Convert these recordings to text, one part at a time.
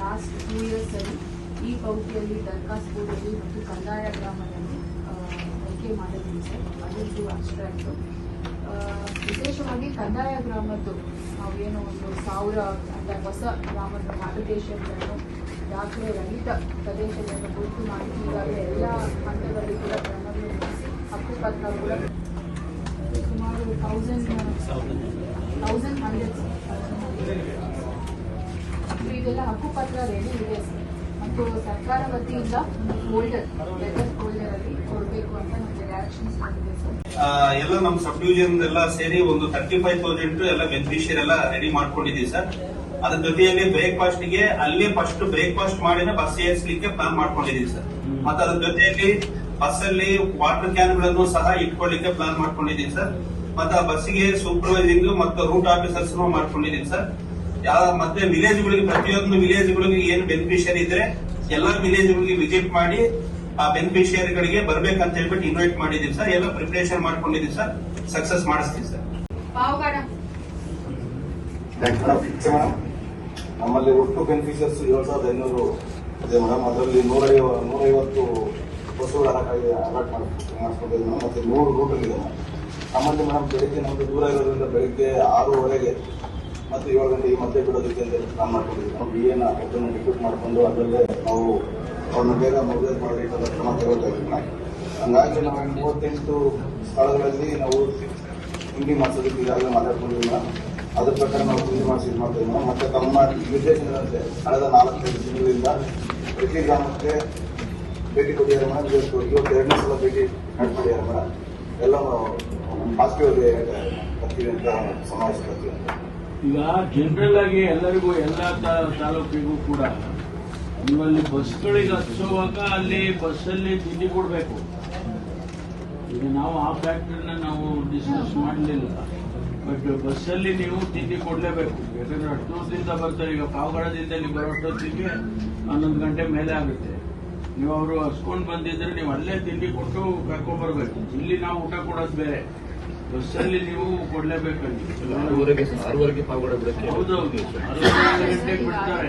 Last 2 years ಅಲ್ಲಿ ಈ ಪೌತಿಯಲ್ಲಿ ದರ್ಕಾಸ್ಪುರಲ್ಲಿ ಮತ್ತು ಕಂದಾಯ ಗ್ರಾಮದಲ್ಲಿ ಆಯ್ಕೆ ಮಾಡಿದ್ದೀವಿ ಸರ್. ಅದೊಂದು ಅಬ್ಸ್ಟ್ರಾಕ್ಟು. ವಿಶೇಷವಾಗಿ ಕಂದಾಯ ಗ್ರಾಮದ್ದು ನಾವೇನೋ ಒಂದು 1000 ಅಂತ ಹೊಸ ಗ್ರಾಮದ ಅಪ್ಲಿಕೇಶನ್ಗಳನ್ನು ದಾಖಲೆ ರಹಿತ ಪ್ರದೇಶಗಳನ್ನು ಗುರುತು ಮಾಡಿ ಈಗಾಗಲೇ ಎಲ್ಲ ಹಂತಗಳಲ್ಲಿ ಕೂಡ ಕ್ರಮಗಳು ನಡೆಸಿ ಹಕ್ಕುಪತ್ರ ಕೂಡ ಸುಮಾರು 1100 ಇದೆಲ್ಲ ಹಕ್ಕುಪತ್ರ ರೆಡಿ ಇದೆ ಸರ್. ಮತ್ತು ಸರ್ಕಾರ ವತಿಯಿಂದ ಲೆಟರ್ ಫೋಲ್ಡರ್ ಅಲ್ಲಿ ಕೊಡಬೇಕು ಅಂತ ನಮಗೆ ಡೈರೆಕ್ಷನ್ಸ್ ಬಂದಿದೆ ಸರ್. ಎಲ್ಲ ನಮ್ಮ ಸಬ್ ಡಿವಿಷನ್ ಎಲ್ಲ ಸೇರಿ ಒಂದು 35,000 ಎಲ್ಲ ಬೆನಿಫಿಷಿಯರ್ ಎಲ್ಲ ರೆಡಿ ಮಾಡ್ಕೊಂಡಿದೀವಿ ಸರ್. ಅದ್ರ ಜೊತೆಯಲ್ಲಿ ಬ್ರೇಕ್ಫಾಸ್ಟ್ ಗೆ ಅಲ್ಲೇ ಫಸ್ಟ್ ಬ್ರೇಕ್ಫಾಸ್ಟ್ ಮಾಡಿನೇ ಬಸ್ ಏರಿಸಲಿಕ್ಕೆ ಪ್ಲಾನ್ ಮಾಡ್ಕೊಂಡಿದೀವಿ ಸರ್. ಮತ್ತೆ ಅದ್ರ ಜೊತೆಯಲ್ಲಿ ಬಸ್ ಅಲ್ಲಿ ವಾಟರ್ ಕ್ಯಾನ್ ಗಳನ್ನು ಸಹ ಇಟ್ಕೊಳ್ಳಿಕ್ಕೆ ಪ್ಲಾನ್ ಮಾಡ್ಕೊಂಡಿದೀವಿ ಸರ್. ಮತ್ತೆ ಆ ಬಸ್ಸಿಗೆ ಸೂಪರ್ವೈಸಿಂಗ್ ಮತ್ತು ರೂಟ್ ಆಫೀಸರ್ಸ್ ಮಾಡ್ಕೊಂಡಿದೀವಿ ಸರ್. ಮತ್ತೆ ವಿಲೇಜ್ಗಳಿಗೆ ಪ್ರತಿಯೊಂದು ವಿಲೇಜ್ಗಳಿಗೆ ಏನು ಬೆನಿಫಿಷಿಯರಿ ಇದ್ರೆ ಎಲ್ಲಾ ವಿಲೇಜ್ಗಳಿಗೆ ವಿಸಿಟ್ ಮಾಡಿ ಆ ಬೆನಿಫಿಷಿಯರಿಗಳಿಗೆ ಬರ್ಬೇಕಂತ ಹೇಳ್ಬಿಟ್ಟು ಇನ್ವೈಟ್ ಮಾಡಿದೀವಿ ಸರ್. ಎಲ್ಲ ಪ್ರಿಪರೇಷನ್ ಮಾಡ್ಕೊಂಡಿದೀವಿ ಸರ್. ಸಕ್ಸಸ್ ಮಾಡಿಸ್ತೀವಿ ಸರ್. ನಮ್ಮಲ್ಲಿ ಒಟ್ಟು ಬೆನಿಫಿಷಿಯರ್ಸ್ 7,500 ಇದೆ ಮೇಡಮ್. ಅದರಲ್ಲಿ 150 ಬಸ್ಸುಗಳು ಅಲಾಟ್ ಮಾಡಿಸ್ಕೊಂಡಿದ್ದೀವಿ ಮತ್ತೆ 100 ರೂಟ್ಗಳಿದೆ ನಮ್ಮಲ್ಲಿ ಮೇಡಮ್. ಬೆಳಿಗ್ಗೆ ನಮ್ದು ದೂರ ಇರೋದ್ರಿಂದ ಬೆಳಿಗ್ಗೆ 6:30 ಮತ್ತು 7 ಗಂಟೆಗೆ ಮತ್ತೆ ಬಿಡೋದಕ್ಕೆ ಅಂತ ಪ್ಲಾನ್ ಮಾಡ್ಕೊಂಡಿದ್ದೀವಿ. ನಾವು BAನ ಒಬ್ಬರನ್ನು ರಿಕ್ರೂಟ್ ಮಾಡಿಕೊಂಡು ಅದರಲ್ಲೇ ನಾವು ಅವ್ರನ್ನ ಬೇಗ ಮೊಬೈಲ್ ಮಾಡಿ ಕ್ರಮ ತಗೊಳ್ತಾಯಿದ್ದೀವಿ ನಾವು. ಹಂಗಾಗಿ ನಾವು 38 ಸ್ಥಳಗಳಲ್ಲಿ ನಾವು ತಿಂಡಿ ಮಾಡಿಸೋದಕ್ಕೆ ಈಗಾಗಲೇ ಮಾತಾಡ್ಕೊಂಡಿದ್ದೀವಿ ಮೇಡಮ್. ಅದ್ರ ಪ್ರಕಾರ ನಾವು ತಿಂಡಿ ಮಾಡಿಸಿ ಇದು ಮಾಡ್ತಾ ಇದ್ದೀವಿ ಮತ್ತೆ ತಮ್ಮ ನಿರ್ದೇಶನದಂತೆ ಕಳೆದ 4-5 ದಿನಗಳಿಂದ ಪ್ರತಿ ಗ್ರಾಮಕ್ಕೆ ಭೇಟಿ ಕೊಟ್ಟಿದ್ದಾರೆ ಮೇಡಮ್. ಇವತ್ತು 2ನೇ ಸಲ ಭೇಟಿ ಮಾಡಿದ್ದಾರೆ ಮೇಡಮ್. ಎಲ್ಲ ಪಾಸಿಟಿವ್ ಬರ್ತೀವಿ ಅಂತ ಸಮಾವೇಶ ಬರ್ತೀವಿ ಅಂತ. ಈಗ ಜನರಲ್ ಆಗಿ ಎಲ್ಲರಿಗೂ ಎಲ್ಲ ತಾಲೂಕಿಗೂ ಕೂಡ ನೀವಲ್ಲಿ ಬಸ್ಗಳಿಗೆ ಹಚ್ಚುವಾಗ ಅಲ್ಲಿ ಬಸ್ಸಲ್ಲಿ ತಿಂಡಿ ಕೊಡಬೇಕು. ಈಗ ನಾವು ಆ ಫ್ಯಾಕ್ಟ್ರಿನ ನಾವು ಡಿಸ್ಕಸ್ ಮಾಡಲಿಲ್ಲ. ಬಟ್ ಬಸ್ಸಲ್ಲಿ ನೀವು ತಿಂಡಿ ಕೊಡಲೇಬೇಕು. ಯಾಕಂದ್ರೆ ಹತ್ತೂರದಿಂದ ಬರ್ತಾರೆ. ಈಗ ಪಾವಗಡದಿಂದ ಇಲ್ಲಿ ಬರೋಷ್ಟೊತ್ತಿಗೆ 11 ಗಂಟೆ ಮೇಲೆ ಆಗುತ್ತೆ. ನೀವು ಅವರು ಹಸ್ಕೊಂಡು ಬಂದಿದ್ರೆ ನೀವು ಅಲ್ಲೇ ತಿಂಡಿ ಕೊಟ್ಟು ಕರ್ಕೊಂಡ್ಬರ್ಬೇಕು. ಇಲ್ಲಿ ನಾವು ಊಟ ಕೊಡೋದು ಬೇರೆ, ಬಸ್ಸಲ್ಲಿ ನೀವು ಕೊಡ್ಲೇಬೇಕಲ್ಲಿ. 6:30 ಪಾವಗಡ ಬಿಡಕ್ಕೆ. ಹೌದೌದು, 6 ಗಂಟೆಗೆ ಬಿಡ್ತಾರೆ.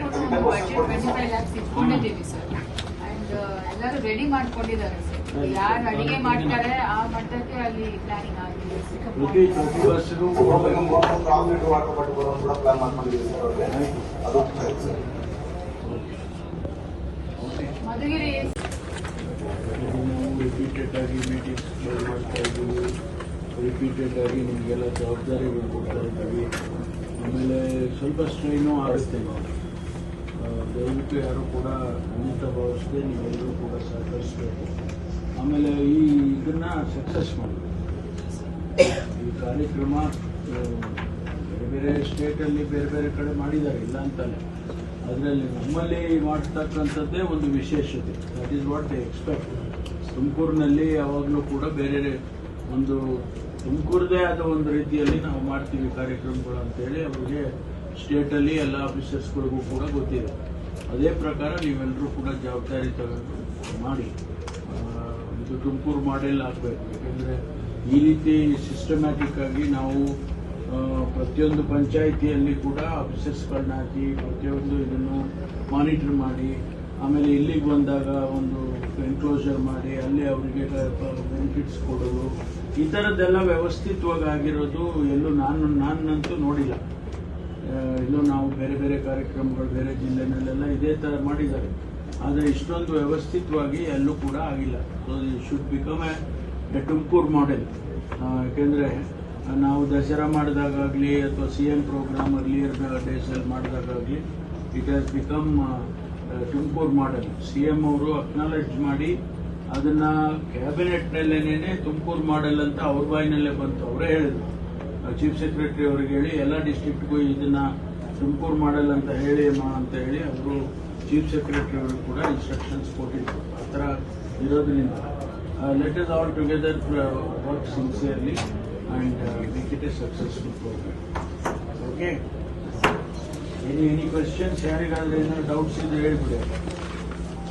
ಎಲ್ಲರೂ ರೆಡಿ ಮಾಡ್ಕೊಂಡಿದ್ದಾರೆ ಸರ್. ಯಾರು ಅಡಿಗೆ ಮಾಡ್ತಾರೆ ಆ ಮಟ್ಟಕ್ಕೆ ಅಲ್ಲಿ ಪ್ಲಾನಿಂಗ್ ಆಗಿದೆ. ಪ್ರತಿ ಬಸ್ಸಿಗೂ ವಾಟರ್ ಬಾಟಲ್ ಬರೋದು ಕೂಡ ಪ್ಲಾನ್ ಮಾಡ್ಕೊಂಡಿದ್ದೀವಿ ಸರ್. ಅದು ಮಧುಗಿರಿ ರಿಪೀಟೆಡ್ ಆಗಿ ಮೀಟಿಂಗ್ಸ್ ಮಾಡ್ತಾ ಇದ್ದೀವಿ. ರಿಪೀಟೆಡ್ ಆಗಿ ನಿಮಗೆಲ್ಲ ಜವಾಬ್ದಾರಿಗಳು ಕೊಡ್ತಾ ಇದ್ದೀವಿ. ಆಮೇಲೆ ಸ್ವಲ್ಪ ಸ್ಟ್ರೈನು ಆಗುತ್ತೆ. ದಯವಿಟ್ಟು ಯಾರು ಕೂಡ ಖಂಡಿತ ಭಾವಿಸದೆ ನೀವೆಲ್ಲರೂ ಕೂಡ ಸಹಕರಿಸಬೇಕು. ಆಮೇಲೆ ಇದನ್ನ ಸಕ್ಸಸ್ ಮಾಡಬೇಕು. ಈ ಕಾರ್ಯಕ್ರಮ ಬೇರೆ ಬೇರೆ ಸ್ಟೇಟಲ್ಲಿ ಬೇರೆ ಬೇರೆ ಕಡೆ ಮಾಡಿದ್ದಾರೆ, ಇಲ್ಲ ಅಂತಲ್ಲ. ಅದರಲ್ಲಿ ನಮ್ಮಲ್ಲಿ ಮಾಡ್ತಕ್ಕಂಥದ್ದೇ ಒಂದು ವಿಶೇಷತೆ. That is what they expect. ತುಮಕೂರಿನಲ್ಲಿ ಯಾವಾಗಲೂ ಕೂಡ ಬೇರೆ ಒಂದು ತುಮಕೂರದೇ ಆದ ಒಂದು ರೀತಿಯಲ್ಲಿ ನಾವು ಮಾಡ್ತೀವಿ ಕಾರ್ಯಕ್ರಮಗಳು ಅಂತೇಳಿ ಅವರಿಗೆ ಸ್ಟೇಟಲ್ಲಿ ಎಲ್ಲ ಆಫೀಸರ್ಸ್ಗಳಿಗೂ ಕೂಡ ಗೊತ್ತಿದೆ. ಅದೇ ಪ್ರಕಾರ ನೀವೆಲ್ಲರೂ ಕೂಡ ಜವಾಬ್ದಾರಿ ತಗೊಂಡು ಮಾಡಿ ಇದು ತುಮಕೂರು ಮಾಡೆಲ್ ಆಗಬೇಕು. ಯಾಕೆಂದರೆ ಈ ರೀತಿ ಸಿಸ್ಟಮ್ಯಾಟಿಕ್ ಆಗಿ ನಾವು ಪ್ರತಿಯೊಂದು ಪಂಚಾಯಿತಿಯಲ್ಲಿ ಕೂಡ ಆಫೀಸರ್ಸ್ಗಳನ್ನ ಹಾಕಿ ಪ್ರತಿಯೊಂದು ಇದನ್ನು ಮಾನಿಟರ್ ಮಾಡಿ ಆಮೇಲೆ ಇಲ್ಲಿಗೆ ಬಂದಾಗ ಒಂದು ಎನ್ಕ್ಲೋಜರ್ ಮಾಡಿ ಅಲ್ಲಿ ಅವರಿಗೆ ಬೆನಿಫಿಟ್ಸ್ ಕೊಡೋದು, ಈ ಥರದ್ದೆಲ್ಲ ವ್ಯವಸ್ಥಿತವಾಗಿ ಆಗಿರೋದು ಎಲ್ಲೂ ನಾನಂತೂ ನೋಡಿಲ್ಲ. ಇಲ್ಲೂ ನಾವು ಬೇರೆ ಬೇರೆ ಕಾರ್ಯಕ್ರಮಗಳು ಬೇರೆ ಜಿಲ್ಲೆನಲ್ಲೆಲ್ಲ ಇದೇ ಥರ ಮಾಡಿದ್ದಾರೆ. ಆದರೆ ಇಷ್ಟೊಂದು ವ್ಯವಸ್ಥಿತವಾಗಿ ಎಲ್ಲೂ ಕೂಡ ಆಗಿಲ್ಲ. So it should become a Tumakuru model. ಯಾಕೆಂದರೆ ನಾವು ದಸರಾ ಮಾಡಿದಾಗಲಿ ಅಥವಾ CM ಪ್ರೋಗ್ರಾಮ್ ಅರ್ಲಿಯರ್ ಡೇಸಲ್ಲಿ ಮಾಡಿದಾಗಲಿ it has become Tumakuru model. CM ಅವರು ಅಕ್ನಾಲೆಡ್ಜ್ ಮಾಡಿ ಅದನ್ನು ಕ್ಯಾಬಿನೆಟ್ನಲ್ಲೇನೆ ತುಮಕೂರು ಮಾಡೆಲ್ ಅಂತ ಅವ್ರ ಬಾಯಿನಲ್ಲೇ ಬಂತು. ಅವರೇ ಹೇಳಿದ್ರು, ಚೀಫ್ ಸೆಕ್ರೆಟರಿ ಅವ್ರಿಗೆ ಹೇಳಿ ಎಲ್ಲ ಡಿಸ್ಟ್ರಿಕ್ಟ್ಗೂ ಇದನ್ನು ತುಮಕೂರು ಮಾಡೆಲ್ ಅಂತ ಹೇಳಿ ಅಂತ ಹೇಳಿ ಅವರು ಚೀಫ್ ಸೆಕ್ರೆಟರಿ ಅವರು ಕೂಡ ಇನ್ಸ್ಟ್ರಕ್ಷನ್ಸ್ ಕೊಟ್ಟಿದ್ರು. ಆ ಥರ ಇರೋದ್ರಿಂದ let us all together work sincerely and make it a successful program. Okay? Any questions? ಯಾರಿಗಾದ್ರೆ ಏನಾದ್ರು ಡೌಟ್ಸ್ ಇದ್ರೆ ಹೇಳ್ಬಿಡಿ.